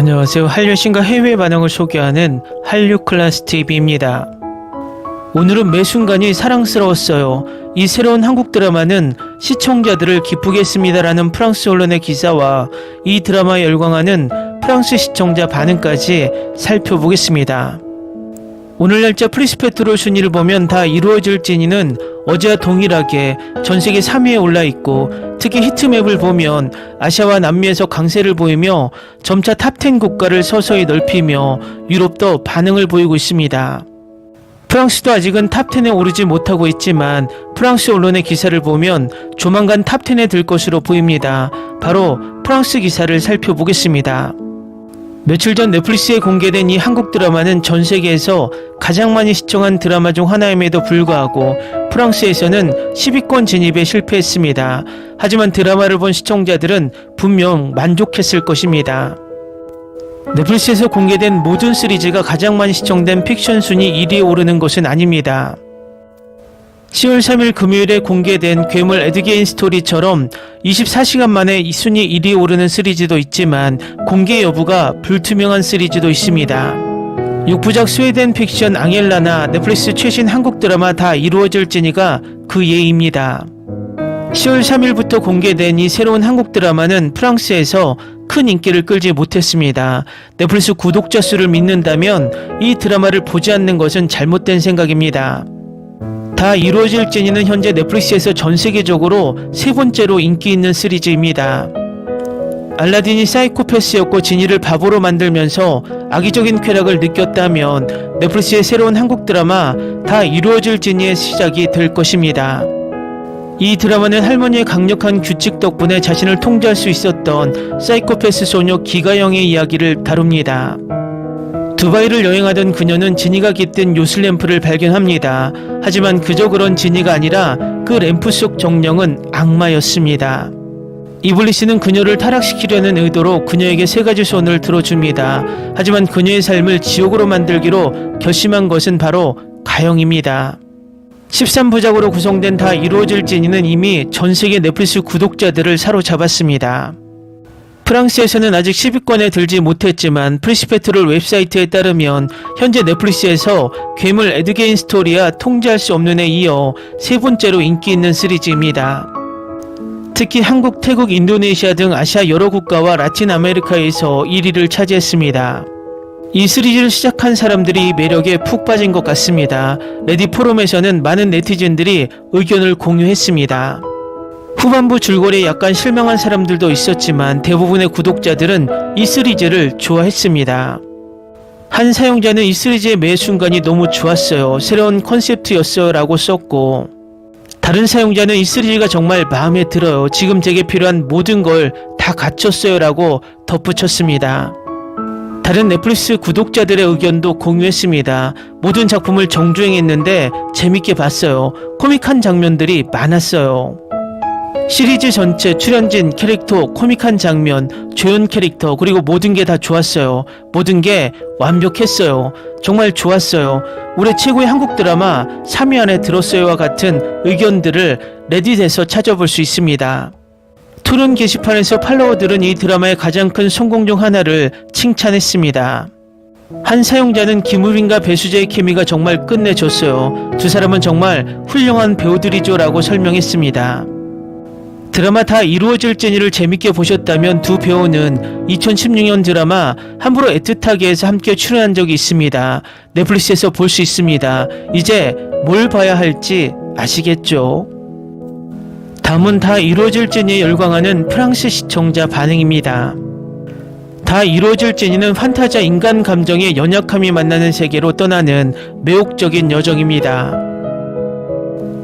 안녕하세요. 한류 신과 해외 반응을 소개하는 한류 클래스 TV입니다. 오늘은 매 순간이 사랑스러웠어요. 이 새로운 한국 드라마는 시청자들을 기쁘게 했습니다라는 프랑스 언론의 기사와 이 드라마에 열광하는 프랑스 시청자 반응까지 살펴보겠습니다. 오늘 날짜 프리스페트롤 순위를 보면 다 이루어질 진이는 어제와 동일하게 전세계 3위에 올라있고, 특히 히트맵을 보면 아시아와 남미에서 강세를 보이며 점차 탑10 국가를 서서히 넓히며 유럽도 반응을 보이고 있습니다. 프랑스도 아직은 탑10에 오르지 못하고 있지만 프랑스 언론의 기사를 보면 조만간 탑10에 들 것으로 보입니다. 바로 프랑스 기사를 살펴보겠습니다. 며칠 전 넷플릭스에 공개된 이 한국 드라마는 전 세계에서 가장 많이 시청한 드라마 중 하나임에도 불구하고 프랑스에서는 10위권 진입에 실패했습니다. 하지만 드라마를 본 시청자들은 분명 만족했을 것입니다. 넷플릭스에서 공개된 모든 시리즈가 가장 많이 시청된 픽션 순위 1위에 오르는 것은 아닙니다. 10월 3일 금요일에 공개된 괴물 에드게인 스토리처럼 24시간 만에 이 순위 1위에 오르는 시리즈도 있지만 공개 여부가 불투명한 시리즈도 있습니다. 6부작 스웨덴 픽션 앙헬라나 넷플릭스 최신 한국 드라마 다 이루어질 진이가 그 예입니다. 10월 3일부터 공개된 이 새로운 한국 드라마는 프랑스에서 큰 인기를 끌지 못했습니다. 넷플릭스 구독자 수를 믿는다면 이 드라마를 보지 않는 것은 잘못된 생각입니다. 다 이루어질 진이는 현재 넷플릭스에서 전 세계적으로 세 번째로 인기 있는 시리즈입니다. 알라딘이 사이코패스였고 지니를 바보로 만들면서 악의적인 쾌락을 느꼈다면 넷플릭스의 새로운 한국 드라마 다 이루어질 진이의 시작이 될 것입니다. 이 드라마는 할머니의 강력한 규칙 덕분에 자신을 통제할 수 있었던 사이코패스 소녀 기가영의 이야기를 다룹니다. 두바이를 여행하던 그녀는 지니가 깃든 요술 램프를 발견합니다. 하지만 그저 그런 지니가 아니라 그 램프 속 정령은 악마였습니다. 이블리스는 그녀를 타락시키려는 의도로 그녀에게 세 가지 소원을 들어줍니다. 하지만 그녀의 삶을 지옥으로 만들기로 결심한 것은 바로 가영입니다. 13부작으로 구성된 다 이루어질 진이는 이미 전세계 넷플릭스 구독자들을 사로잡았습니다. 프랑스에서는 아직 10위권에 들지 못했지만 프리스페트롤 웹사이트에 따르면 현재 넷플릭스에서 괴물 에드게인 스토리와 통제할 수 없는 에 이어 세 번째로 인기 있는 시리즈입니다. 특히 한국, 태국, 인도네시아 등 아시아 여러 국가와 라틴 아메리카에서 1위를 차지했습니다. 이 시리즈를 시작한 사람들이 매력에 푹 빠진 것 같습니다. 레딧 포럼에서는 많은 네티즌들이 의견을 공유했습니다. 후반부 줄거리에 약간 실망한 사람들도 있었지만 대부분의 구독자들은 이 시리즈를 좋아했습니다. 한 사용자는 이 시리즈의 매 순간이 너무 좋았어요. 새로운 컨셉트였어요 라고 썼고, 다른 사용자는 이 시리즈가 정말 마음에 들어요. 지금 제게 필요한 모든 걸 다 갖췄어요 라고 덧붙였습니다. 다른 넷플릭스 구독자들의 의견도 공유했습니다. 모든 작품을 정주행했는데 재밌게 봤어요. 코믹한 장면들이 많았어요. 시리즈 전체 출연진, 캐릭터, 코믹한 장면, 조연 캐릭터, 그리고 모든 게 다 좋았어요. 모든 게 완벽했어요. 정말 좋았어요. 올해 최고의 한국 드라마 3위 안에 들었어요와 같은 의견들을 레딧에서 찾아볼 수 있습니다. 토론 게시판에서 팔로워들은 이 드라마의 가장 큰 성공 중 하나를 칭찬했습니다. 한 사용자는 김우빈과 배수재의 케미가 정말 끝내줬어요. 두 사람은 정말 훌륭한 배우들이죠 라고 설명했습니다. 드라마 다 이루어질 진이를 재밌게 보셨다면 두 배우는 2016년 드라마 함부로 애틋하게에서 함께 출연한 적이 있습니다. 넷플릭스에서 볼 수 있습니다. 이제 뭘 봐야 할지 아시겠죠? 다음은 다 이루어질 진이에 열광하는 프랑스 시청자 반응입니다. 다 이루어질 진이는 판타지와 인간 감정의 연약함이 만나는 세계로 떠나는 매혹적인 여정입니다.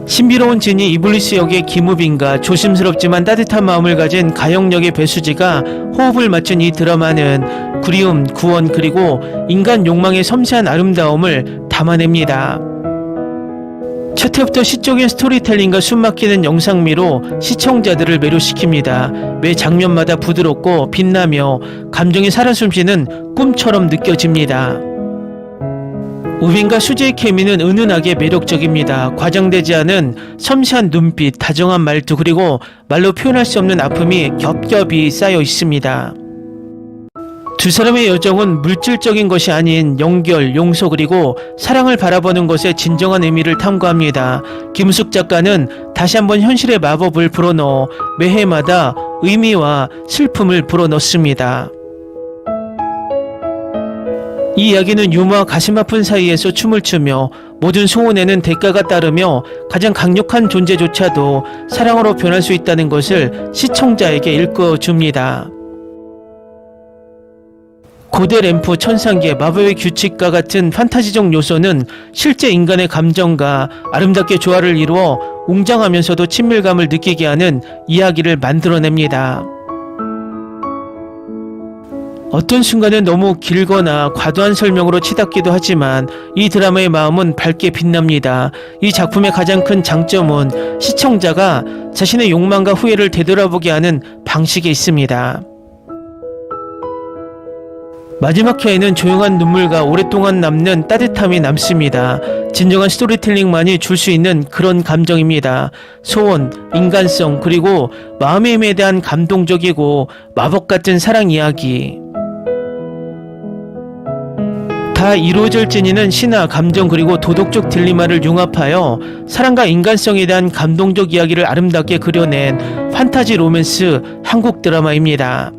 신비로운 진이 이블리스 역의 김우빈과 조심스럽지만 따뜻한 마음을 가진 가영 역의 배수지가 호흡을 맞춘 이 드라마는 그리움, 구원, 그리고 인간 욕망의 섬세한 아름다움을 담아냅니다. 첫 회부터 시적인 스토리텔링과 숨막히는 영상미로 시청자들을 매료시킵니다. 매 장면마다 부드럽고 빛나며 감정이 살아 숨쉬는 꿈처럼 느껴집니다. 우빈과 수지의 케미는 은은하게 매력적입니다. 과장되지 않은 섬세한 눈빛, 다정한 말투, 그리고 말로 표현할 수 없는 아픔이 겹겹이 쌓여 있습니다. 두 사람의 여정은 물질적인 것이 아닌 연결, 용서 그리고 사랑을 바라보는 것의 진정한 의미를 탐구합니다. 김숙 작가는 다시 한번 현실의 마법을 불어넣어 매해마다 의미와 슬픔을 불어넣습니다. 이 이야기는 유머와 가슴 아픈 사이에서 춤을 추며 모든 소원에는 대가가 따르며 가장 강력한 존재조차도 사랑으로 변할 수 있다는 것을 시청자에게 일깨워줍니다. 고대 램프, 천상계, 마법의 규칙과 같은 판타지적 요소는 실제 인간의 감정과 아름답게 조화를 이루어 웅장하면서도 친밀감을 느끼게 하는 이야기를 만들어냅니다. 어떤 순간은 너무 길거나 과도한 설명으로 치닫기도 하지만 이 드라마의 마음은 밝게 빛납니다. 이 작품의 가장 큰 장점은 시청자가 자신의 욕망과 후회를 되돌아보게 하는 방식에 있습니다. 마지막 회에는 조용한 눈물과 오랫동안 남는 따뜻함이 남습니다. 진정한 스토리텔링만이 줄 수 있는 그런 감정입니다. 소원, 인간성, 그리고 마음의 힘에 대한 감동적이고 마법 같은 사랑 이야기. 다 이루어질지니는 신화, 감정 그리고 도덕적 딜레마를 융합하여 사랑과 인간성에 대한 감동적 이야기를 아름답게 그려낸 판타지 로맨스 한국 드라마입니다.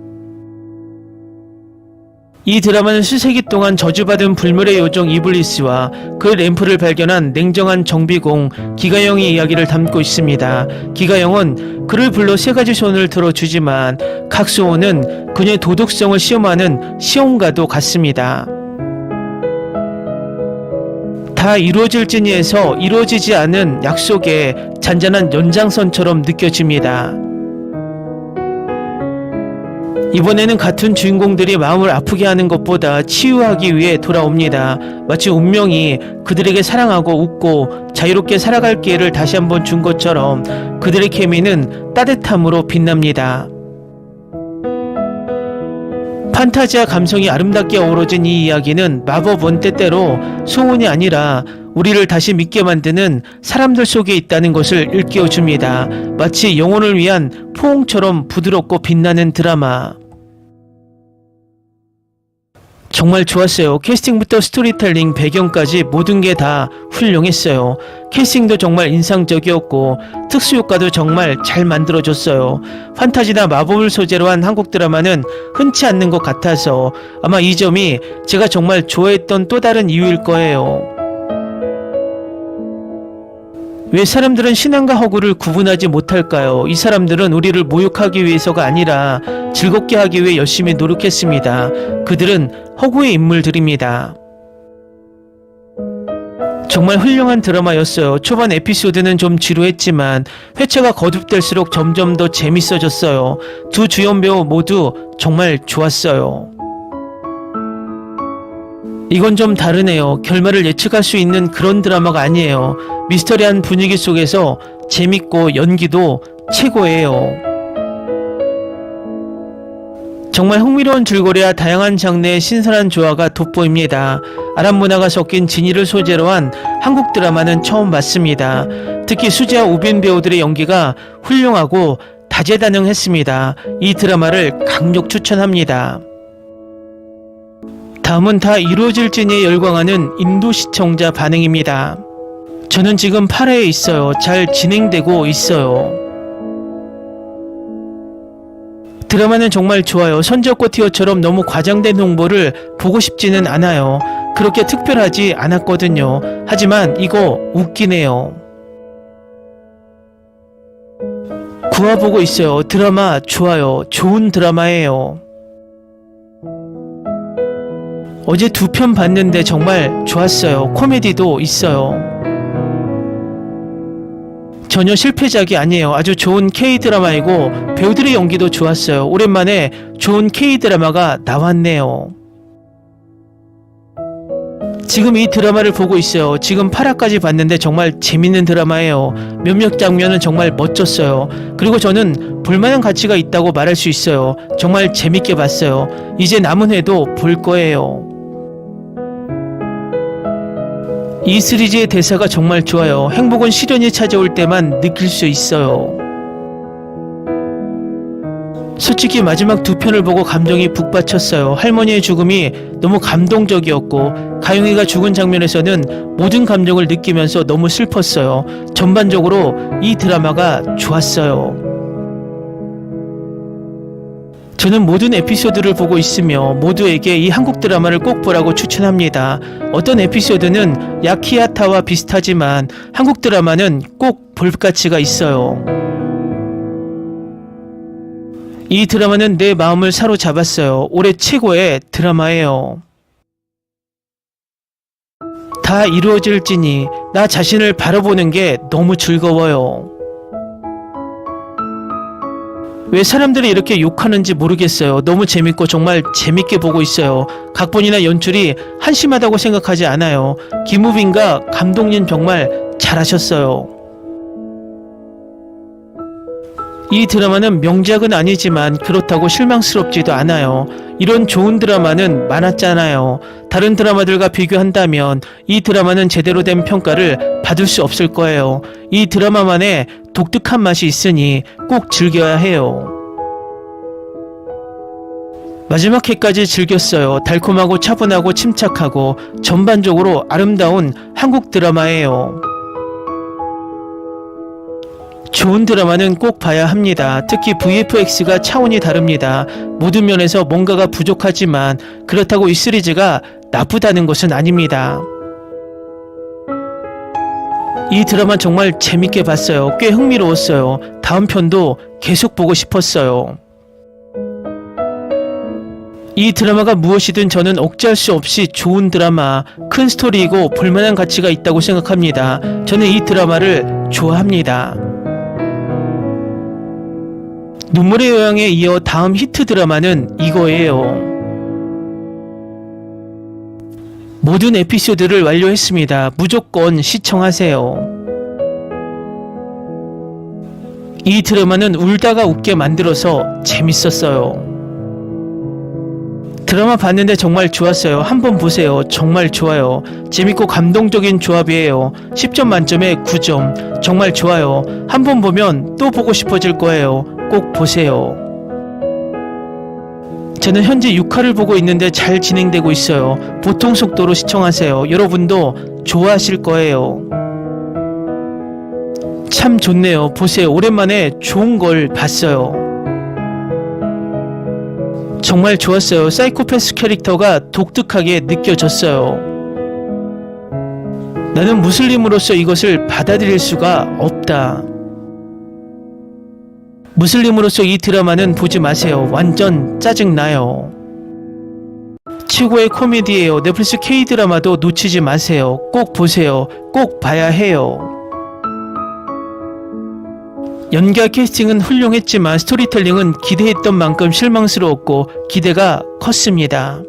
이 드라마는 수세기 동안 저주받은 불멸의 요정 이블리스와 그 램프를 발견한 냉정한 정비공 기가영의 이야기를 담고 있습니다. 기가영은 그를 불러 세 가지 소원을 들어주지만 각 소원은 그녀의 도덕성을 시험하는 시험과도 같습니다. 다 이루어질지니에서 이루어지지 않은 약속의 잔잔한 연장선처럼 느껴집니다. 이번에는 같은 주인공들이 마음을 아프게 하는 것보다 치유하기 위해 돌아옵니다. 마치 운명이 그들에게 사랑하고 웃고 자유롭게 살아갈 기회를 다시 한번 준 것처럼 그들의 케미는 따뜻함으로 빛납니다. 판타지와 감성이 아름답게 어우러진 이 이야기는 마법은 때때로 소원이 아니라 우리를 다시 믿게 만드는 사람들 속에 있다는 것을 일깨워줍니다. 마치 영혼을 위한 포옹처럼 부드럽고 빛나는 드라마. 정말 좋았어요. 캐스팅부터 스토리텔링, 배경까지 모든 게 다 훌륭했어요. 캐스팅도 정말 인상적이었고 특수효과도 정말 잘 만들어졌어요. 판타지나 마법을 소재로 한 한국 드라마는 흔치 않는 것 같아서 아마 이 점이 제가 정말 좋아했던 또 다른 이유일 거예요. 왜 사람들은 신앙과 허구를 구분하지 못할까요? 이 사람들은 우리를 모욕하기 위해서가 아니라 즐겁게 하기 위해 열심히 노력했습니다. 그들은 허구의 인물들입니다. 정말 훌륭한 드라마였어요. 초반 에피소드는 좀 지루했지만 회차가 거듭될수록 점점 더 재밌어졌어요. 두 주연 배우 모두 정말 좋았어요. 이건 좀 다르네요. 결말을 예측할 수 있는 그런 드라마가 아니에요. 미스터리한 분위기 속에서 재밌고 연기도 최고예요. 정말 흥미로운 줄거리와 다양한 장르의 신선한 조화가 돋보입니다. 아랍 문화가 섞인 진위를 소재로 한 한국 드라마는 처음 봤습니다. 특히 수지와 우빈 배우들의 연기가 훌륭하고 다재다능했습니다. 이 드라마를 강력 추천합니다. 다음은 다 이루어질지니에 열광하는 인도 시청자 반응입니다. 저는 지금 8회에 있어요. 잘 진행되고 있어요. 드라마는 정말 좋아요. 선지효과 티어처럼 너무 과장된 홍보를 보고 싶지는 않아요. 그렇게 특별하지 않았거든요. 하지만 이거 웃기네요. 9화 보고 있어요. 드라마 좋아요. 좋은 드라마예요. 어제 2편 봤는데 정말 좋았어요. 코미디도 있어요. 전혀 실패작이 아니에요. 아주 좋은 K-드라마이고 배우들의 연기도 좋았어요. 오랜만에 좋은 K-드라마가 나왔네요. 지금 이 드라마를 보고 있어요. 지금 8화까지 봤는데 정말 재밌는 드라마예요. 몇몇 장면은 정말 멋졌어요. 그리고 저는 볼만한 가치가 있다고 말할 수 있어요. 정말 재밌게 봤어요. 이제 남은 회도 볼 거예요. 이 시리즈의 대사가 정말 좋아요. 행복은 시련이 찾아올 때만 느낄 수 있어요. 솔직히 마지막 두 편을 보고 감정이 북받쳤어요. 할머니의 죽음이 너무 감동적이었고 가영이가 죽은 장면에서는 모든 감정을 느끼면서 너무 슬펐어요. 전반적으로 이 드라마가 좋았어요. 저는 모든 에피소드를 보고 있으며 모두에게 이 한국 드라마를 꼭 보라고 추천합니다. 어떤 에피소드는 야키하타와 비슷하지만 한국 드라마는 꼭 볼 가치가 있어요. 이 드라마는 내 마음을 사로잡았어요. 올해 최고의 드라마예요. 다 이루어질지니 나 자신을 바라보는 게 너무 즐거워요. 왜 사람들이 이렇게 욕하는지 모르겠어요. 너무 재밌고 정말 재밌게 보고 있어요. 각본이나 연출이 한심하다고 생각하지 않아요. 김우빈과 감독님 정말 잘하셨어요. 이 드라마는 명작은 아니지만 그렇다고 실망스럽지도 않아요. 이런 좋은 드라마는 많았잖아요. 다른 드라마들과 비교한다면 이 드라마는 제대로 된 평가를 받을 수 없을 거예요. 이 드라마만의 독특한 맛이 있으니 꼭 즐겨야 해요. 마지막 회까지 즐겼어요. 달콤하고 차분하고 침착하고 전반적으로 아름다운 한국 드라마예요. 좋은 드라마는 꼭 봐야 합니다. 특히 VFX가 차원이 다릅니다. 모든 면에서 뭔가가 부족하지만 그렇다고 이 시리즈가 나쁘다는 것은 아닙니다. 이 드라마 정말 재밌게 봤어요. 꽤 흥미로웠어요. 다음 편도 계속 보고 싶었어요. 이 드라마가 무엇이든 저는 억제할 수 없이 좋은 드라마, 큰 스토리이고 볼만한 가치가 있다고 생각합니다. 저는 이 드라마를 좋아합니다. 눈물의 요양에 이어 다음 히트 드라마는 이거예요. 모든 에피소드를 완료했습니다. 무조건 시청하세요. 이 드라마는 울다가 웃게 만들어서 재밌었어요. 드라마 봤는데 정말 좋았어요. 한번 보세요. 정말 좋아요. 재밌고 감동적인 조합이에요. 10점 만점에 9점. 정말 좋아요. 한번 보면 또 보고 싶어질 거예요. 꼭 보세요. 저는 현재 6화를 보고 있는데 잘 진행되고 있어요. 보통 속도로 시청하세요. 여러분도 좋아하실 거예요. 참 좋네요. 보세요. 오랜만에 좋은 걸 봤어요. 정말 좋았어요. 사이코패스 캐릭터가 독특하게 느껴졌어요. 나는 무슬림으로서 이것을 받아들일 수가 없다. 무슬림으로서 이 드라마는 보지 마세요. 완전 짜증나요. 최고의 코미디예요. 넷플릭스 K-드라마도 놓치지 마세요. 꼭 보세요. 꼭 봐야 해요. 연기와 캐스팅은 훌륭했지만 스토리텔링은 기대했던 만큼 실망스러웠고 기대가 컸습니다.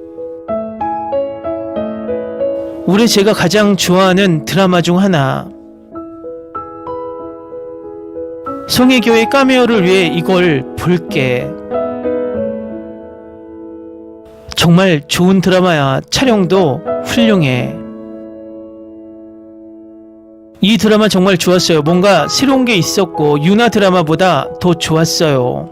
올해 제가 가장 좋아하는 드라마 중 하나. 송혜교의 카메오를 위해 이걸 볼게. 정말 좋은 드라마야. 촬영도 훌륭해. 이 드라마 정말 좋았어요. 뭔가 새로운 게 있었고 유나 드라마보다 더 좋았어요.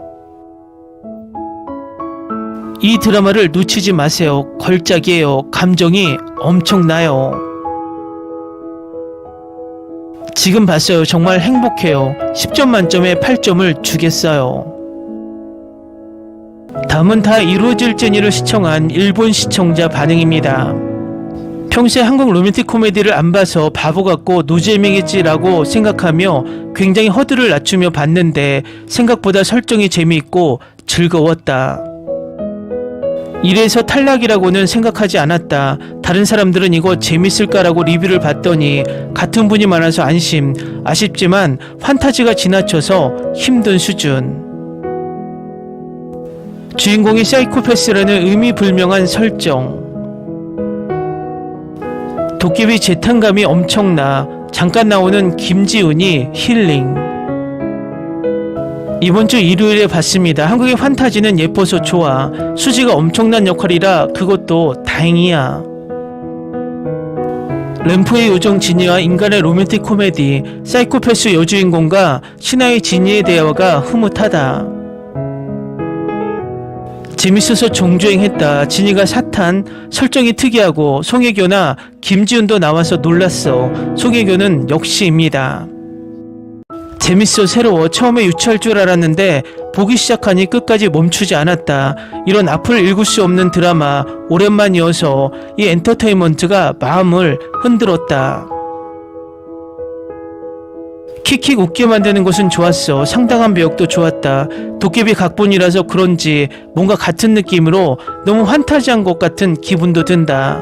이 드라마를 놓치지 마세요. 걸작이에요. 감정이 엄청나요. 지금 봤어요. 정말 행복해요. 10점 만점에 8점을 주겠어요. 다음은 다 이루어질지니를 시청한 일본 시청자 반응입니다. 평소에 한국 로맨틱 코미디를 안 봐서 바보 같고 노잼이겠지라고 생각하며 굉장히 허들을 낮추며 봤는데 생각보다 설정이 재미있고 즐거웠다. 이래서 탈락이라고는 생각하지 않았다. 다른 사람들은 이거 재밌을까라고 리뷰를 봤더니 같은 분이 많아서 안심. 아쉽지만 판타지가 지나쳐서 힘든 수준. 주인공이 사이코패스라는 의미불명한 설정. 도깨비 재탄감이 엄청나. 잠깐 나오는 김지훈이 힐링. 이번 주 일요일에 봤습니다. 한국의 판타지는 예뻐서 좋아. 수지가 엄청난 역할이라 그것도 다행이야. 램프의 요정 지니와 인간의 로맨틱 코미디. 사이코패스 여주인공과 신하의 지니의 대화가 흐뭇하다. 재밌어서 정주행했다. 진이가 사탄, 설정이 특이하고 송혜교나 김지훈도 나와서 놀랐어. 송혜교는 역시입니다. 재밌어, 새로워. 처음에 유치할 줄 알았는데 보기 시작하니 끝까지 멈추지 않았다. 이런 앞을 읽을 수 없는 드라마 오랜만이어서 이 엔터테인먼트가 마음을 흔들었다. 킥킥 웃게 만드는 것은 좋았어. 상당한 배역도 좋았다. 도깨비 각본이라서 그런지 뭔가 같은 느낌으로 너무 환타지한 것 같은 기분도 든다.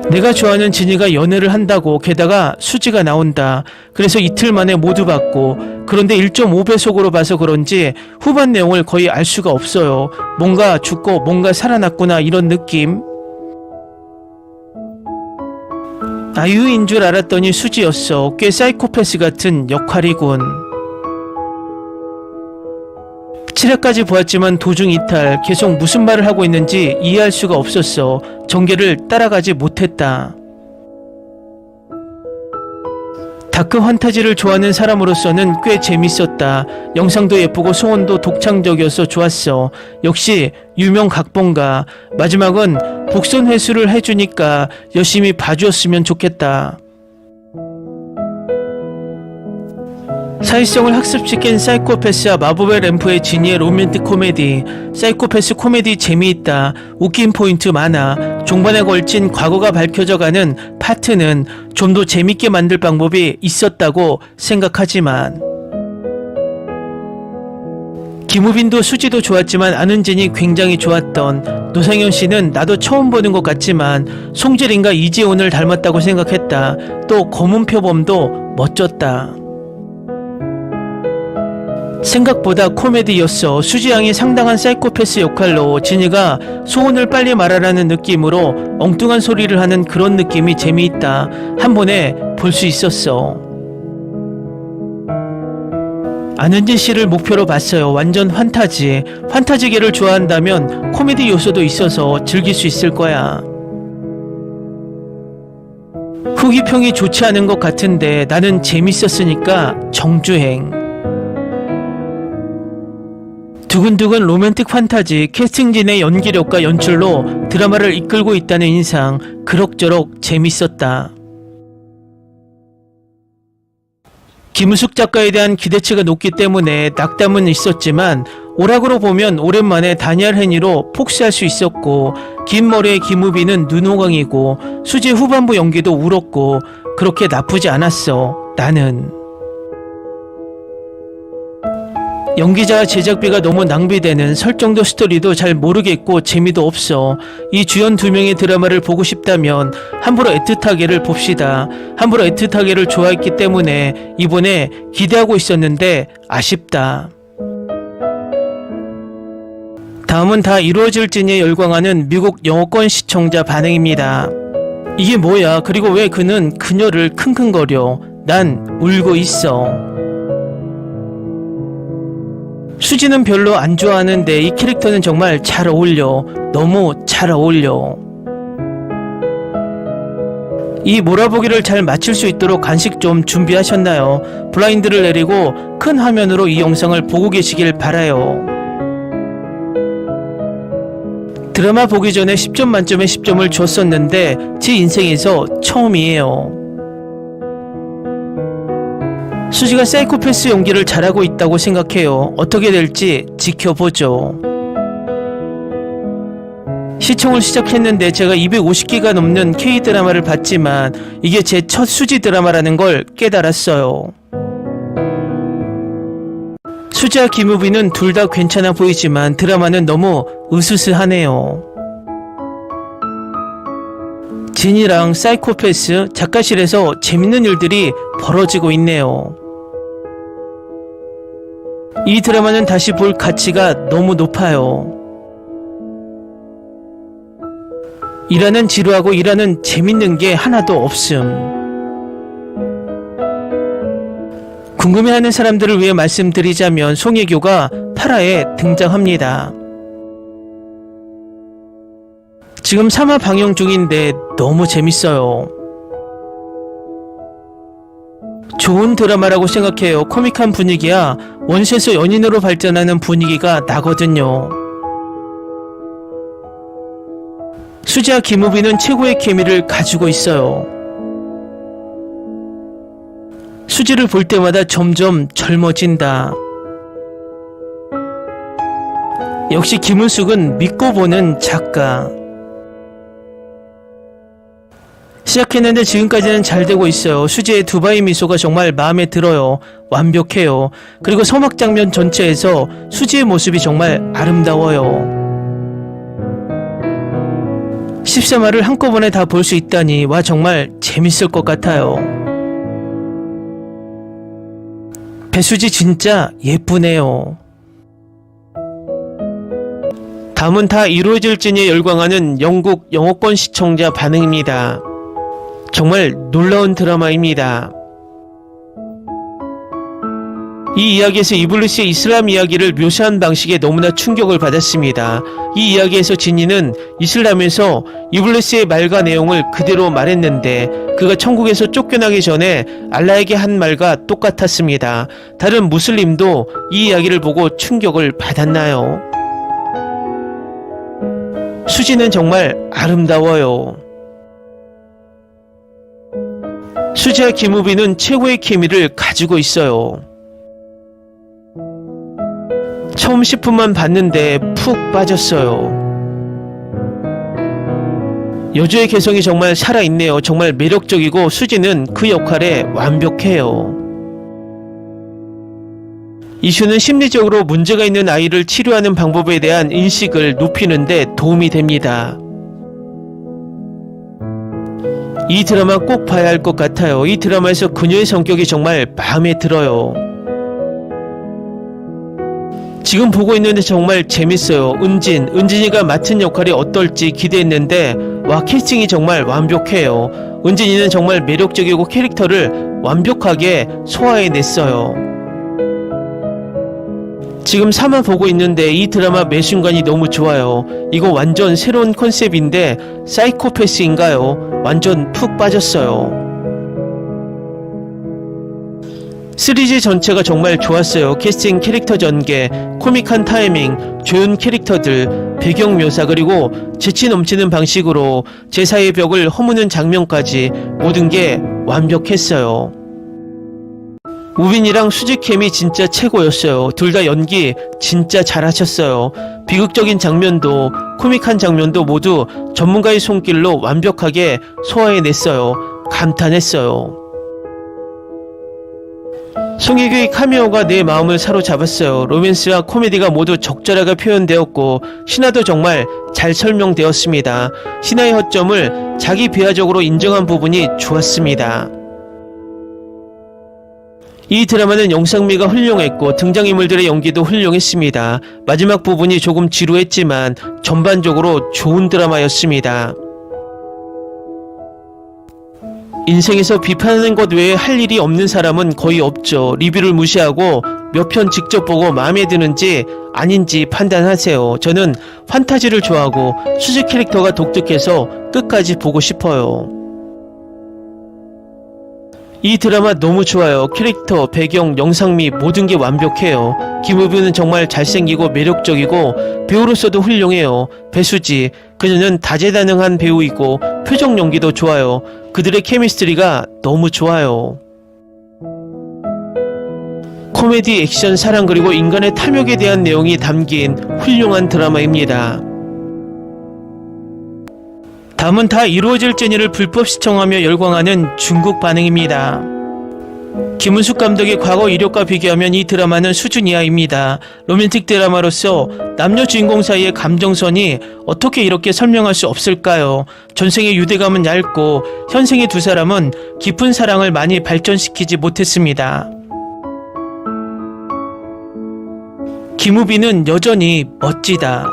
내가 좋아하는 진이가 연애를 한다고, 게다가 수지가 나온다. 그래서 이틀 만에 모두 봤고, 그런데 1.5배속으로 봐서 그런지 후반 내용을 거의 알 수가 없어요. 뭔가 죽고 뭔가 살아났구나, 이런 느낌. 아유인 줄 알았더니 수지였어. 꽤 사이코패스 같은 역할이군. 7회까지 보았지만 도중 이탈, 계속 무슨 말을 하고 있는지 이해할 수가 없었어. 전개를 따라가지 못했다. 다크 환타지를 좋아하는 사람으로서는 꽤 재밌었다. 영상도 예쁘고 소원도 독창적이어서 좋았어. 역시 유명 각본가. 마지막은 복선 회수를 해주니까 열심히 봐주었으면 좋겠다. 사회성을 학습시킨 사이코패스와 마법의 램프의 진이의 로맨틱 코미디. 사이코패스 코미디 재미있다. 웃긴 포인트 많아. 종반에 걸친 과거가 밝혀져가는 파트는 좀 더 재밌게 만들 방법이 있었다고 생각하지만, 김우빈도 수지도 좋았지만 안은진이 굉장히 좋았던, 노상현 씨는 나도 처음 보는 것 같지만 송재린과 이재훈을 닮았다고 생각했다. 또 검은표범도 멋졌다. 생각보다 코미디였어. 수지양이 상당한 사이코패스 역할로 진이가 소원을 빨리 말하라는 느낌으로 엉뚱한 소리를 하는 그런 느낌이 재미있다. 한 번에 볼 수 있었어. 안은진 씨를 목표로 봤어요. 완전 환타지. 환타지계를 좋아한다면 코미디 요소도 있어서 즐길 수 있을 거야. 후기평이 좋지 않은 것 같은데 나는 재밌었으니까 정주행. 두근두근 로맨틱 판타지, 캐스팅진의 연기력과 연출로 드라마를 이끌고 있다는 인상, 그럭저럭 재밌었다. 김우숙 작가에 대한 기대치가 높기 때문에 낙담은 있었지만 오락으로 보면 오랜만에 다니엘 헤니로 폭시할 수 있었고, 긴 머리의 김우빈은 눈호강이고 수지 후반부 연기도 울었고 그렇게 나쁘지 않았어. 나는 연기자와 제작비가 너무 낭비되는, 설정도 스토리도 잘 모르겠고 재미도 없어. 이 주연 두 명의 드라마를 보고 싶다면 함부로 애틋하게를 봅시다. 함부로 애틋하게를 좋아했기 때문에 이번에 기대하고 있었는데 아쉽다. 다음은 다 이루어질지에 열광하는 미국 영어권 시청자 반응입니다. 이게 뭐야? 그리고 왜 그는 그녀를 킁킁거려? 난 울고 있어. 수지는 별로 안 좋아하는데 이 캐릭터는 정말 잘 어울려. 너무 잘 어울려. 이 몰아보기를 잘 마칠 수 있도록 간식 좀 준비하셨나요? 블라인드를 내리고 큰 화면으로 이 영상을 보고 계시길 바라요. 드라마 보기 전에 10점 만점에 10점을 줬었는데 제 인생에서 처음이에요. 수지가 사이코패스 연기를 잘하고 있다고 생각해요. 어떻게 될지 지켜보죠. 시청을 시작했는데 제가 250기가 넘는 K드라마를 봤지만 이게 제 첫 수지 드라마라는 걸 깨달았어요. 수지와 김우빈은 둘 다 괜찮아 보이지만 드라마는 너무 으스스하네요. 진이랑 사이코패스 작가실에서 재밌는 일들이 벌어지고 있네요. 이 드라마는 다시 볼 가치가 너무 높아요. 일하는 지루하고 일하는 재밌는 게 하나도 없음. 궁금해하는 사람들을 위해 말씀드리자면 송혜교가 8화에 등장합니다. 지금 3화 방영 중인데 너무 재밌어요. 좋은 드라마라고 생각해요. 코믹한 분위기야 원시에서 연인으로 발전하는 분위기가 나거든요. 수지와 김우빈은 최고의 케미를 가지고 있어요. 수지를 볼 때마다 점점 젊어진다. 역시 김은숙은 믿고 보는 작가. 시작했는데 지금까지는 잘 되고 있어요. 수지의 두바이 미소가 정말 마음에 들어요. 완벽해요. 그리고 서막 장면 전체에서 수지의 모습이 정말 아름다워요. 13화를 한꺼번에 다 볼 수 있다니 와 정말 재밌을 것 같아요. 배수지 진짜 예쁘네요. 다음은 다 이루어질지니 열광하는 영국 영어권 시청자 반응입니다. 정말 놀라운 드라마입니다. 이 이야기에서 이블리스의 이슬람 이야기를 묘사한 방식에 너무나 충격을 받았습니다. 이 이야기에서 지니는 이슬람에서 이블리스의 말과 내용을 그대로 말했는데 그가 천국에서 쫓겨나기 전에 알라에게 한 말과 똑같았습니다. 다른 무슬림도 이 이야기를 보고 충격을 받았나요? 수지는 정말 아름다워요. 수지와 김우빈은 최고의 케미를 가지고 있어요. 처음 10분만 봤는데 푹 빠졌어요. 여주의 개성이 정말 살아있네요. 정말 매력적이고 수지는 그 역할에 완벽해요. 이슈는 심리적으로 문제가 있는 아이를 치료하는 방법에 대한 인식을 높이는 데 도움이 됩니다. 이 드라마 꼭 봐야 할 것 같아요. 이 드라마에서 그녀의 성격이 정말 마음에 들어요. 지금 보고 있는데 정말 재밌어요. 은진이가 맡은 역할이 어떨지 기대했는데 와 캐스팅이 정말 완벽해요. 은진이는 정말 매력적이고 캐릭터를 완벽하게 소화해냈어요. 지금 3화 보고 있는데 이 드라마 매 순간이 너무 좋아요. 이거 완전 새로운 컨셉인데 사이코패스인가요? 완전 푹 빠졌어요. 시리즈 전체가 정말 좋았어요. 캐스팅, 캐릭터 전개, 코믹한 타이밍, 좋은 캐릭터들, 배경 묘사 그리고 재치 넘치는 방식으로 제사의 벽을 허무는 장면까지 모든 게 완벽했어요. 우빈이랑 수지캠이 진짜 최고였어요. 둘 다 연기 진짜 잘하셨어요. 비극적인 장면도 코믹한 장면도 모두 전문가의 손길로 완벽하게 소화해냈어요. 감탄했어요. 송혜교의 카메오가 내 마음을 사로잡았어요. 로맨스와 코미디가 모두 적절하게 표현되었고 신화도 정말 잘 설명되었습니다. 신화의 허점을 자기 비하적으로 인정한 부분이 좋았습니다. 이 드라마는 영상미가 훌륭했고 등장인물들의 연기도 훌륭했습니다. 마지막 부분이 조금 지루했지만 전반적으로 좋은 드라마였습니다. 인생에서 비판하는 것 외에 할 일이 없는 사람은 거의 없죠. 리뷰를 무시하고 몇 편 직접 보고 마음에 드는지 아닌지 판단하세요. 저는 판타지를 좋아하고 수지 캐릭터가 독특해서 끝까지 보고 싶어요. 이 드라마 너무 좋아요. 캐릭터, 배경, 영상미 모든 게 완벽해요. 김우빈은 정말 잘생기고 매력적이고 배우로서도 훌륭해요. 배수지, 그녀는 다재다능한 배우이고 표정 연기도 좋아요. 그들의 케미스트리가 너무 좋아요. 코미디, 액션, 사랑 그리고 인간의 탐욕에 대한 내용이 담긴 훌륭한 드라마입니다. 다음은 다 이루어질지니를 불법 시청하며 열광하는 중국 반응입니다. 김은숙 감독의 과거 이력과 비교하면 이 드라마는 수준 이하입니다. 로맨틱 드라마로서 남녀 주인공 사이의 감정선이 어떻게 이렇게 설명할 수 없을까요? 전생의 유대감은 얇고 현생의 두 사람은 깊은 사랑을 많이 발전시키지 못했습니다. 김우빈은 여전히 멋지다.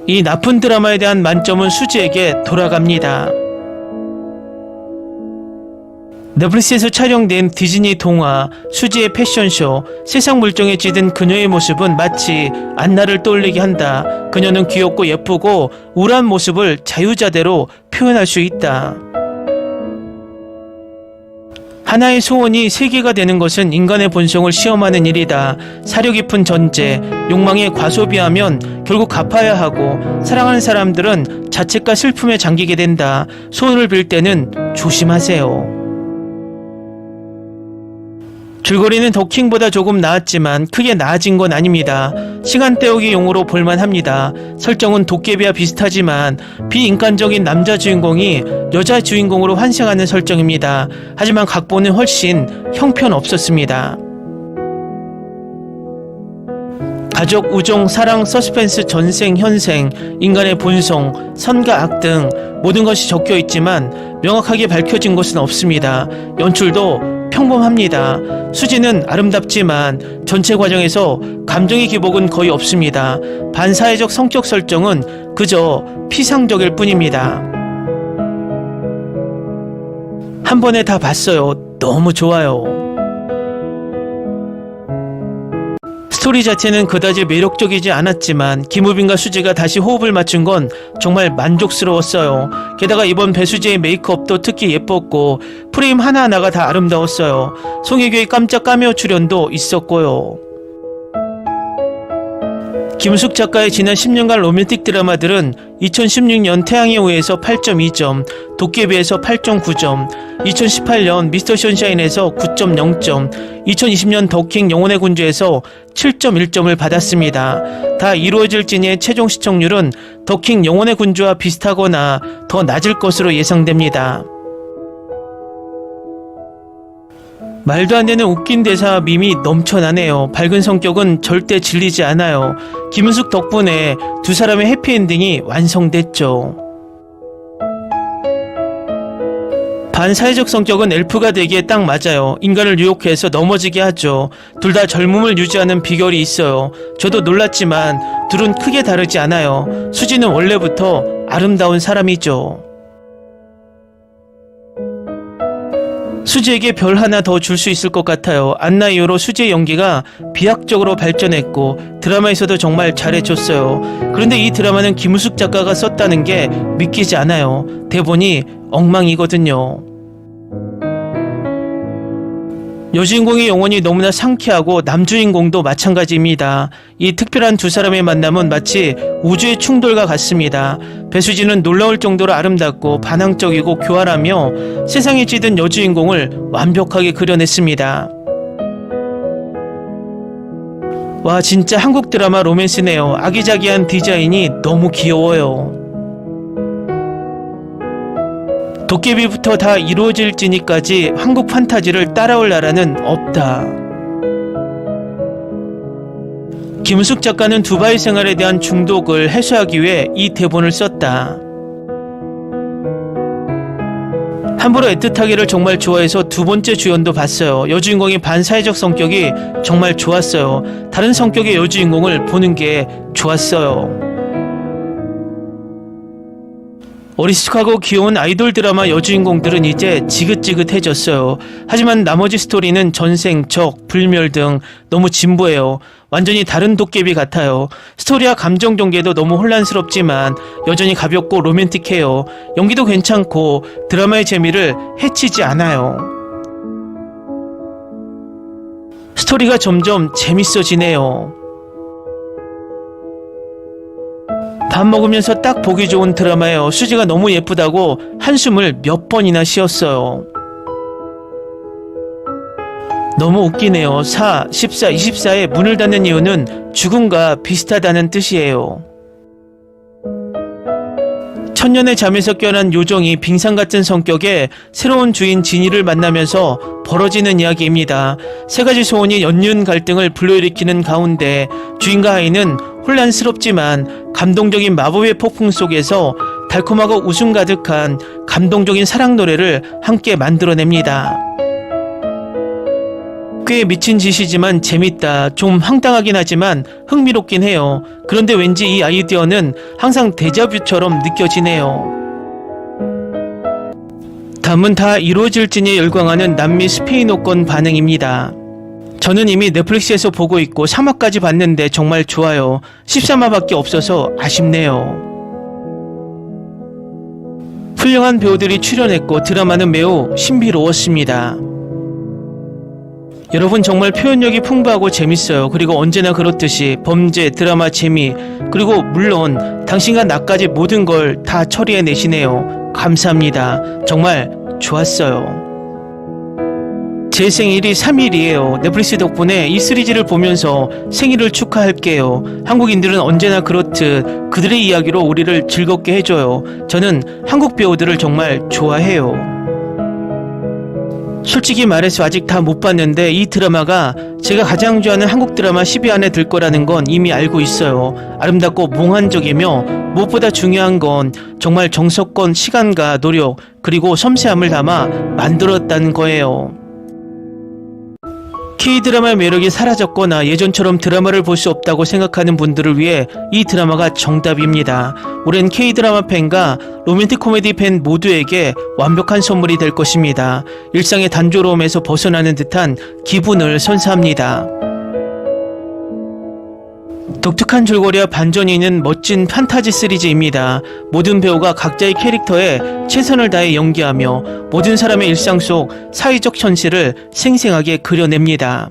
이 나쁜 드라마에 대한 만점은 수지에게 돌아갑니다. 넷플릭스에서 촬영된 디즈니 동화 수지의 패션쇼, 세상 물정에 찌든 그녀의 모습은 마치 안나를 떠올리게 한다. 그녀는 귀엽고 예쁘고 우울한 모습을 자유자대로 표현할 수 있다. 하나의 소원이 세계가 되는 것은 인간의 본성을 시험하는 일이다. 사려 깊은 전제, 욕망에 과소비하면 결국 갚아야 하고 사랑하는 사람들은 자책과 슬픔에 잠기게 된다. 소원을 빌 때는 조심하세요. 줄거리는 더킹보다 조금 나았지만 크게 나아진 건 아닙니다. 시간 때우기 용으로 볼만합니다. 설정은 도깨비와 비슷하지만 비인간적인 남자 주인공이 여자 주인공으로 환생하는 설정입니다. 하지만 각본은 훨씬 형편없었습니다. 가족, 우정, 사랑, 서스펜스, 전생, 현생, 인간의 본성, 선과 악 등 모든 것이 적혀 있지만 명확하게 밝혀진 것은 없습니다. 연출도 평범합니다. 수지는 아름답지만 전체 과정에서 감정의 기복은 거의 없습니다. 반사회적 성격 설정은 그저 피상적일 뿐입니다. 한 번에 다 봤어요. 너무 좋아요. 스토리 자체는 그다지 매력적이지 않았지만 김우빈과 수지가 다시 호흡을 맞춘 건 정말 만족스러웠어요. 게다가 이번 배수지의 메이크업도 특히 예뻤고 프레임 하나하나가 다 아름다웠어요. 송혜교의 깜짝 카메오 출연도 있었고요. 김숙 작가의 지난 10년간 로맨틱 드라마들은 2016년 태양의 후예에서 8.2점, 도깨비에서 8.9점, 2018년 미스터 션샤인에서 9.0점, 2020년 더킹 영혼의 군주에서 7.1점을 받았습니다. 다 이루어질지니의 최종 시청률은 더킹 영혼의 군주와 비슷하거나 더 낮을 것으로 예상됩니다. 말도 안 되는 웃긴 대사와 밈이 넘쳐나네요. 밝은 성격은 절대 질리지 않아요. 김은숙 덕분에 두 사람의 해피엔딩이 완성됐죠. 반사회적 성격은 엘프가 되기에 딱 맞아요. 인간을 유혹해서 넘어지게 하죠. 둘 다 젊음을 유지하는 비결이 있어요. 저도 놀랐지만 둘은 크게 다르지 않아요. 수지는 원래부터 아름다운 사람이죠. 수지에게 별 하나 더 줄 수 있을 것 같아요. 안나 이후로 수지의 연기가 비약적으로 발전했고 드라마에서도 정말 잘해줬어요. 그런데 이 드라마는 김우숙 작가가 썼다는 게 믿기지 않아요. 대본이 엉망이거든요. 여주인공의 영혼이 너무나 상쾌하고 남주인공도 마찬가지입니다. 이 특별한 두 사람의 만남은 마치 우주의 충돌과 같습니다. 배수진은 놀라울 정도로 아름답고 반항적이고 교활하며 세상에 찌든 여주인공을 완벽하게 그려냈습니다. 와, 진짜 한국 드라마 로맨스네요. 아기자기한 디자인이 너무 귀여워요. 도깨비부터 다 이루어질지니까지 한국 판타지를 따라올 나라는 없다. 김숙 작가는 두바이 생활에 대한 중독을 해소하기 위해 이 대본을 썼다. 함부로 애틋하기를 정말 좋아해서 두 번째 주연도 봤어요. 여주인공의 반사회적 성격이 정말 좋았어요. 다른 성격의 여주인공을 보는 게 좋았어요. 어리숙하고 귀여운 아이돌 드라마 여주인공들은 이제 지긋지긋해졌어요. 하지만 나머지 스토리는 전생, 적, 불멸 등 너무 진보해요. 완전히 다른 도깨비 같아요. 스토리와 감정 전개도 너무 혼란스럽지만 여전히 가볍고 로맨틱해요. 연기도 괜찮고 드라마의 재미를 해치지 않아요. 스토리가 점점 재밌어지네요. 밥 먹으면서 딱 보기 좋은 드라마예요. 수지가 너무 예쁘다고 한숨을 몇 번이나 쉬었어요. 너무 웃기네요. 4, 14, 24에 문을 닫는 이유는 죽음과 비슷하다는 뜻이에요. 천년의 잠에서 깨어난 요정이 빙상 같은 성격의 새로운 주인 진이를 만나면서 벌어지는 이야기입니다. 세 가지 소원이 연륜 갈등을 불러일으키는 가운데 주인과 아이는 혼란스럽지만 감동적인 마법의 폭풍 속에서 달콤하고 웃음 가득한 감동적인 사랑 노래를 함께 만들어냅니다. 꽤 미친 짓이지만 재밌다. 좀 황당하긴 하지만 흥미롭긴 해요. 그런데 왠지 이 아이디어는 항상 데자뷰처럼 느껴지네요. 다음은 다 이루어질지니 열광하는 남미 스페인어권 반응입니다. 저는 이미 넷플릭스에서 보고 있고 3화까지 봤는데 정말 좋아요. 13화밖에 없어서 아쉽네요. 훌륭한 배우들이 출연했고 드라마는 매우 신비로웠습니다. 여러분 정말 표현력이 풍부하고 재밌어요. 그리고 언제나 그렇듯이 범죄, 드라마, 재미, 그리고 물론 당신과 나까지 모든 걸 다 처리해내시네요. 감사합니다. 정말 좋았어요. 제 생일이 3일이에요. 넷플릭스 덕분에 이 시리즈를 보면서 생일을 축하할게요. 한국인들은 언제나 그렇듯 그들의 이야기로 우리를 즐겁게 해줘요. 저는 한국 배우들을 정말 좋아해요. 솔직히 말해서 아직 다 못 봤는데 이 드라마가 제가 가장 좋아하는 한국 드라마 10위 안에 들 거라는 건 이미 알고 있어요. 아름답고 몽환적이며 무엇보다 중요한 건 정말 정성껏 시간과 노력 그리고 섬세함을 담아 만들었다는 거예요. K-드라마의 매력이 사라졌거나 예전처럼 드라마를 볼 수 없다고 생각하는 분들을 위해 이 드라마가 정답입니다. 올해는 K-드라마 팬과 로맨틱 코미디 팬 모두에게 완벽한 선물이 될 것입니다. 일상의 단조로움에서 벗어나는 듯한 기분을 선사합니다. 독특한 줄거리와 반전이 있는 멋진 판타지 시리즈입니다. 모든 배우가 각자의 캐릭터에 최선을 다해 연기하며 모든 사람의 일상 속 사회적 현실을 생생하게 그려냅니다.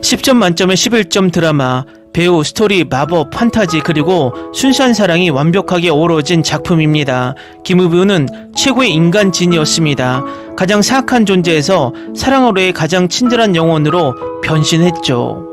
10점 만점에 11점 드라마, 배우, 스토리, 마법, 판타지 그리고 순수한 사랑이 완벽하게 어우러진 작품입니다. 김우빈은 최고의 인간진이었습니다. 가장 사악한 존재에서 사랑으로의 가장 친절한 영혼으로 변신했죠.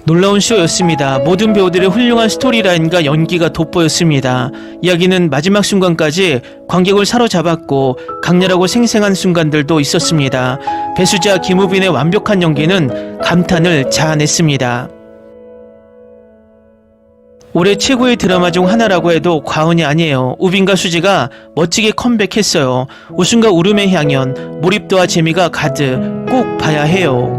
놀라운 쇼였습니다. 모든 배우들의 훌륭한 스토리라인과 연기가 돋보였습니다. 이야기는 마지막 순간까지 관객을 사로잡았고 강렬하고 생생한 순간들도 있었습니다. 배수자 김우빈의 완벽한 연기는 감탄을 자아냈습니다. 올해 최고의 드라마 중 하나라고 해도 과언이 아니에요. 우빈과 수지가 멋지게 컴백했어요. 웃음과 울음의 향연, 몰입도와 재미가 가득 꼭 봐야 해요.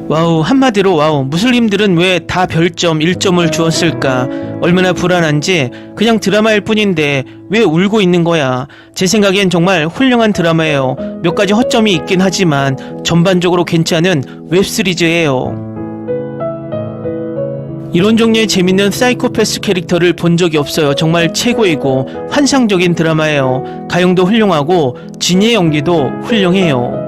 와우, 한마디로 와우. 무슬림들은 왜 다 별점 1점을 주었을까? 얼마나 불안한지. 그냥 드라마일 뿐인데 왜 울고 있는 거야? 제 생각엔 정말 훌륭한 드라마예요. 몇 가지 허점이 있긴 하지만 전반적으로 괜찮은 웹시리즈예요. 이런 종류의 재밌는 사이코패스 캐릭터를 본 적이 없어요. 정말 최고이고 환상적인 드라마예요. 가영도 훌륭하고 진이의 연기도 훌륭해요.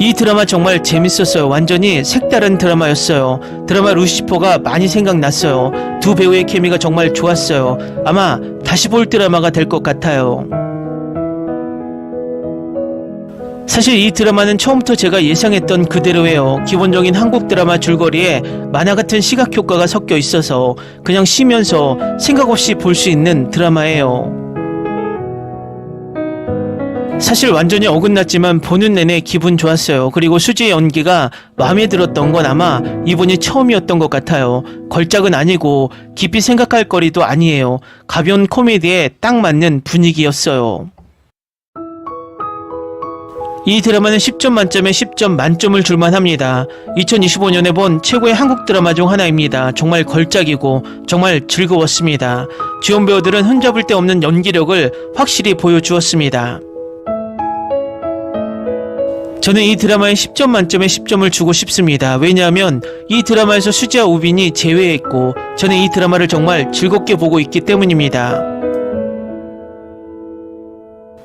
이 드라마 정말 재밌었어요. 완전히 색다른 드라마였어요. 드라마 루시퍼가 많이 생각났어요. 두 배우의 케미가 정말 좋았어요. 아마 다시 볼 드라마가 될 것 같아요. 사실 이 드라마는 처음부터 제가 예상했던 그대로예요. 기본적인 한국 드라마 줄거리에 만화 같은 시각 효과가 섞여 있어서 그냥 쉬면서 생각 없이 볼 수 있는 드라마예요. 사실 완전히 어긋났지만 보는 내내 기분 좋았어요. 그리고 수지의 연기가 마음에 들었던 건 아마 이번이 처음이었던 것 같아요. 걸작은 아니고 깊이 생각할 거리도 아니에요. 가벼운 코미디에 딱 맞는 분위기였어요. 이 드라마는 10점 만점에 10점 만점을 줄만 합니다. 2025년에 본 최고의 한국 드라마 중 하나입니다. 정말 걸작이고 정말 즐거웠습니다. 주연 배우들은 흠잡을 데 없는 연기력을 확실히 보여주었습니다. 저는 이 드라마에 10점 만점에 10점을 주고 싶습니다. 왜냐하면 이 드라마에서 수지와 우빈이 제외했고 저는 이 드라마를 정말 즐겁게 보고 있기 때문입니다.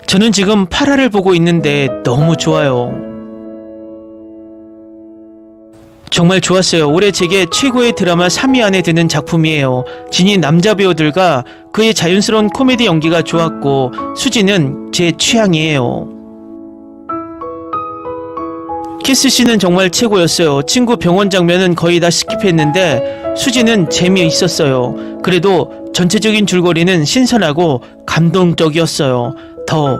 저는 지금 8화를 보고 있는데 너무 좋아요. 정말 좋았어요. 올해 제게 최고의 드라마 3위 안에 드는 작품이에요. 진이 남자 배우들과 그의 자연스러운 코미디 연기가 좋았고 수지는 제 취향이에요. 키스씬은 정말 최고였어요. 친구 병원 장면은 거의 다 스킵했는데 수지는 재미있었어요. 그래도 전체적인 줄거리는 신선하고 감동적이었어요. 더.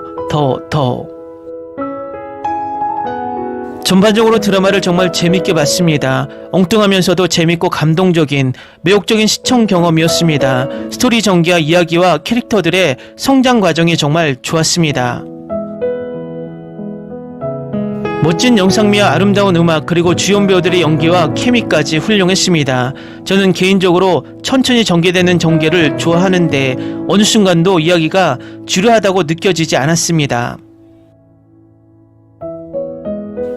전반적으로 드라마를 정말 재밌게 봤습니다. 엉뚱하면서도 재밌고 감동적인 매혹적인 시청 경험이었습니다. 스토리 전개와 이야기와 캐릭터들의 성장 과정이 정말 좋았습니다. 멋진 영상미와 아름다운 음악 그리고 주연 배우들의 연기와 케미까지 훌륭했습니다. 저는 개인적으로 천천히 전개되는 전개를 좋아하는데 어느 순간도 이야기가 지루하다고 느껴지지 않았습니다.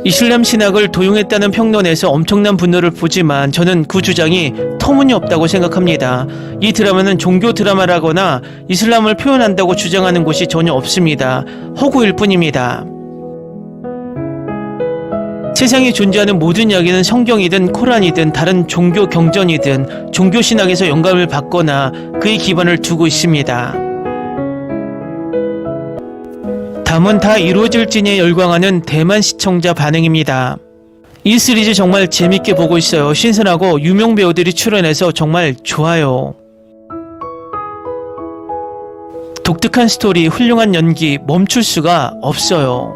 이슬람 신학을 도용했다는 평론에서 엄청난 분노를 보지만 저는 그 주장이 터무니없다고 생각합니다. 이 드라마는 종교 드라마라거나 이슬람을 표현한다고 주장하는 곳이 전혀 없습니다. 허구일 뿐입니다. 세상에 존재하는 모든 이야기는 성경이든 코란이든 다른 종교 경전이든 종교 신학에서 영감을 받거나 그의 기반을 두고 있습니다. 다음은 다 이루어질지니에 열광하는 대만 시청자 반응입니다. 이 시리즈 정말 재밌게 보고 있어요. 신선하고 유명 배우들이 출연해서 정말 좋아요. 독특한 스토리, 훌륭한 연기, 멈출 수가 없어요.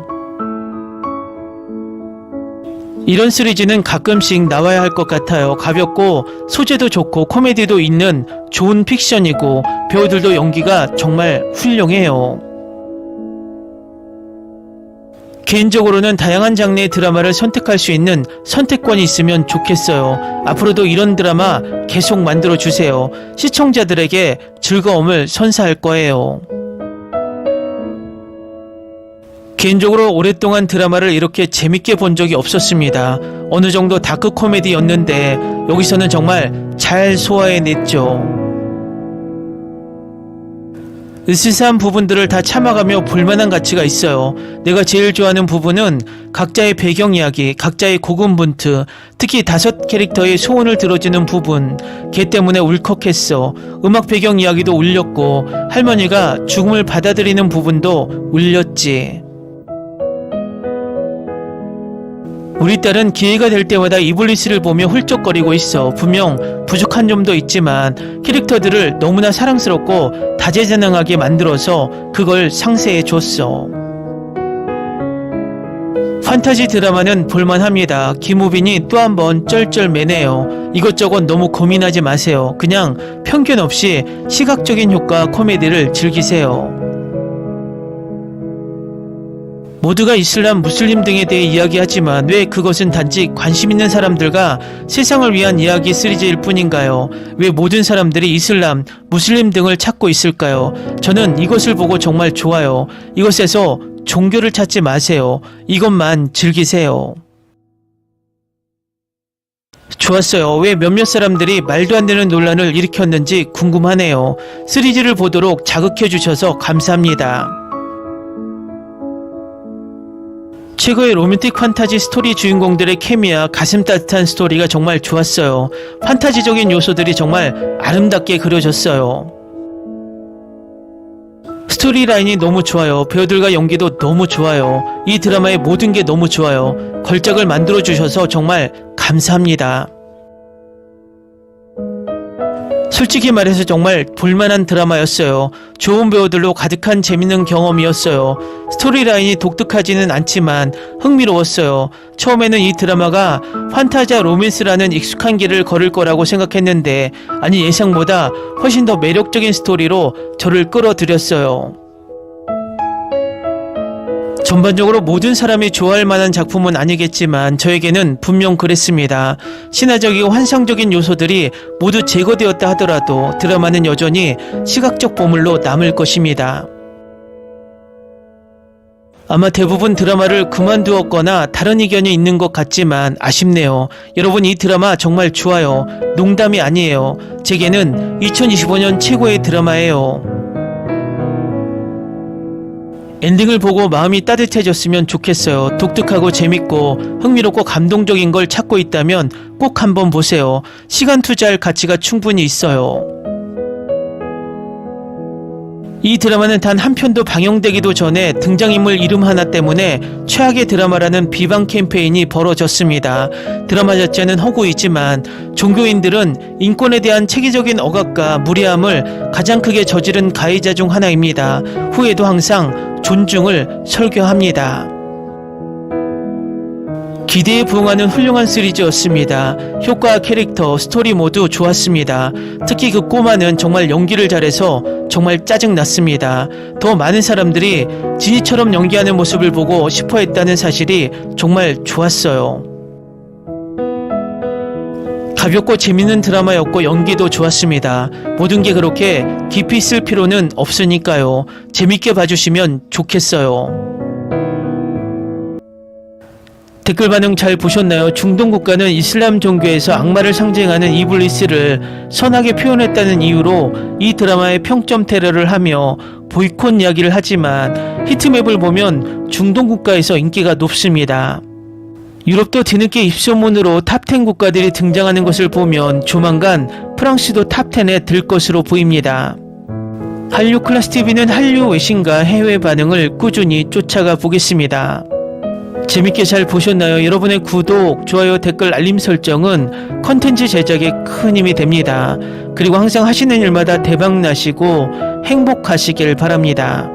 이런 시리즈는 가끔씩 나와야 할 것 같아요. 가볍고 소재도 좋고 코미디도 있는 좋은 픽션이고 배우들도 연기가 정말 훌륭해요. 개인적으로는 다양한 장르의 드라마를 선택할 수 있는 선택권이 있으면 좋겠어요. 앞으로도 이런 드라마 계속 만들어주세요. 시청자들에게 즐거움을 선사할 거예요. 개인적으로 오랫동안 드라마를 이렇게 재밌게 본 적이 없었습니다. 어느 정도 다크 코미디였는데 여기서는 정말 잘 소화해냈죠. 으스스한 부분들을 다 참아가며 볼만한 가치가 있어요. 내가 제일 좋아하는 부분은 각자의 배경 이야기, 각자의 고군분투, 특히 5 캐릭터의 소원을 들어주는 부분, 걔 때문에 울컥했어. 음악 배경 이야기도 울렸고 할머니가 죽음을 받아들이는 부분도 울렸지. 우리 딸은 기회가 될 때마다 이블리스를 보며 훌쩍거리고 있어. 분명 부족한 점도 있지만 캐릭터들을 너무나 사랑스럽고 다재다능하게 만들어서 그걸 상세해 줬어. 판타지 드라마는 볼만합니다. 김우빈이 또 한 번 쩔쩔매네요. 이것저것 너무 고민하지 마세요. 그냥 편견 없이 시각적인 효과 코미디를 즐기세요. 모두가 이슬람, 무슬림 등에 대해 이야기하지만 왜 그것은 단지 관심 있는 사람들과 세상을 위한 이야기 시리즈일 뿐인가요? 왜 모든 사람들이 이슬람, 무슬림 등을 찾고 있을까요? 저는 이것을 보고 정말 좋아요. 이것에서 종교를 찾지 마세요. 이것만 즐기세요. 좋았어요. 왜 몇몇 사람들이 말도 안 되는 논란을 일으켰는지 궁금하네요. 시리즈를 보도록 자극해 주셔서 감사합니다. 최고의 로맨틱 판타지 스토리 주인공들의 케미와 가슴 따뜻한 스토리가 정말 좋았어요. 판타지적인 요소들이 정말 아름답게 그려졌어요. 스토리 라인이 너무 좋아요. 배우들과 연기도 너무 좋아요. 이 드라마의 모든 게 너무 좋아요. 걸작을 만들어주셔서 정말 감사합니다. 솔직히 말해서 정말 볼만한 드라마였어요. 좋은 배우들로 가득한 재밌는 경험이었어요. 스토리라인이 독특하지는 않지만 흥미로웠어요. 처음에는 이 드라마가 판타지와 로맨스라는 익숙한 길을 걸을 거라고 생각했는데 아니 예상보다 훨씬 더 매력적인 스토리로 저를 끌어들였어요. 전반적으로 모든 사람이 좋아할 만한 작품은 아니겠지만 저에게는 분명 그랬습니다. 신화적이고 환상적인 요소들이 모두 제거되었다 하더라도 드라마는 여전히 시각적 보물로 남을 것입니다. 아마 대부분 드라마를 그만두었거나 다른 의견이 있는 것 같지만 아쉽네요. 여러분 이 드라마 정말 좋아요. 농담이 아니에요. 제게는 2025년 최고의 드라마예요. 엔딩을 보고 마음이 따뜻해졌으면 좋겠어요. 독특하고 재밌고 흥미롭고 감동적인 걸 찾고 있다면 꼭 한번 보세요. 시간 투자할 가치가 충분히 있어요. 이 드라마는 단 한 편도 방영되기도 전에 등장인물 이름 하나 때문에 최악의 드라마라는 비방 캠페인이 벌어졌습니다. 드라마 자체는 허구이지만 종교인들은 인권에 대한 체계적인 억압과 무례함을 가장 크게 저지른 가해자 중 하나입니다. 후에도 항상 존중을 설교합니다. 기대에 부응하는 훌륭한 시리즈였습니다. 효과, 캐릭터, 스토리 모두 좋았습니다. 특히 그 꼬마는 정말 연기를 잘해서 정말 짜증났습니다. 더 많은 사람들이 지니처럼 연기하는 모습을 보고 싶어했다는 사실이 정말 좋았어요. 가볍고 재밌는 드라마였고 연기도 좋았습니다. 모든 게 그렇게 깊이 있을 필요는 없으니까요. 재밌게 봐주시면 좋겠어요. 댓글 반응 잘 보셨나요? 중동 국가는 이슬람 종교에서 악마를 상징하는 이블리스를 선하게 표현했다는 이유로 이 드라마에 평점 테러를 하며 보이콧 이야기를 하지만 히트맵을 보면 중동 국가에서 인기가 높습니다. 유럽도 뒤늦게 입소문으로 탑10 국가들이 등장하는 것을 보면 조만간 프랑스도 탑10에 들 것으로 보입니다. 한류 클래스 TV는 한류 외신과 해외 반응을 꾸준히 쫓아가 보겠습니다. 재밌게 잘 보셨나요? 여러분의 구독, 좋아요, 댓글, 알림 설정은 컨텐츠 제작에 큰 힘이 됩니다. 그리고 항상 하시는 일마다 대박 나시고 행복하시길 바랍니다.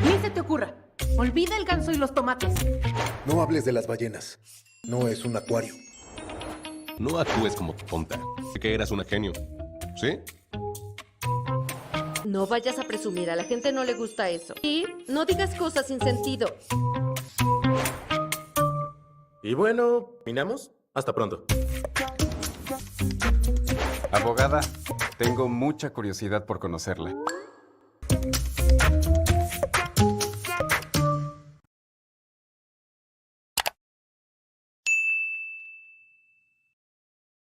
Ni se te ocurra. Olvida el ganso y los tomates. No hables de las ballenas. No es un acuario. No actúes como tonta. Sé que eras una genio. ¿Sí? No vayas a presumir, a la gente no le gusta eso. Y no digas cosas sin sentido. Y bueno, ¿minamos? Hasta pronto. Abogada, tengo mucha curiosidad por conocerla.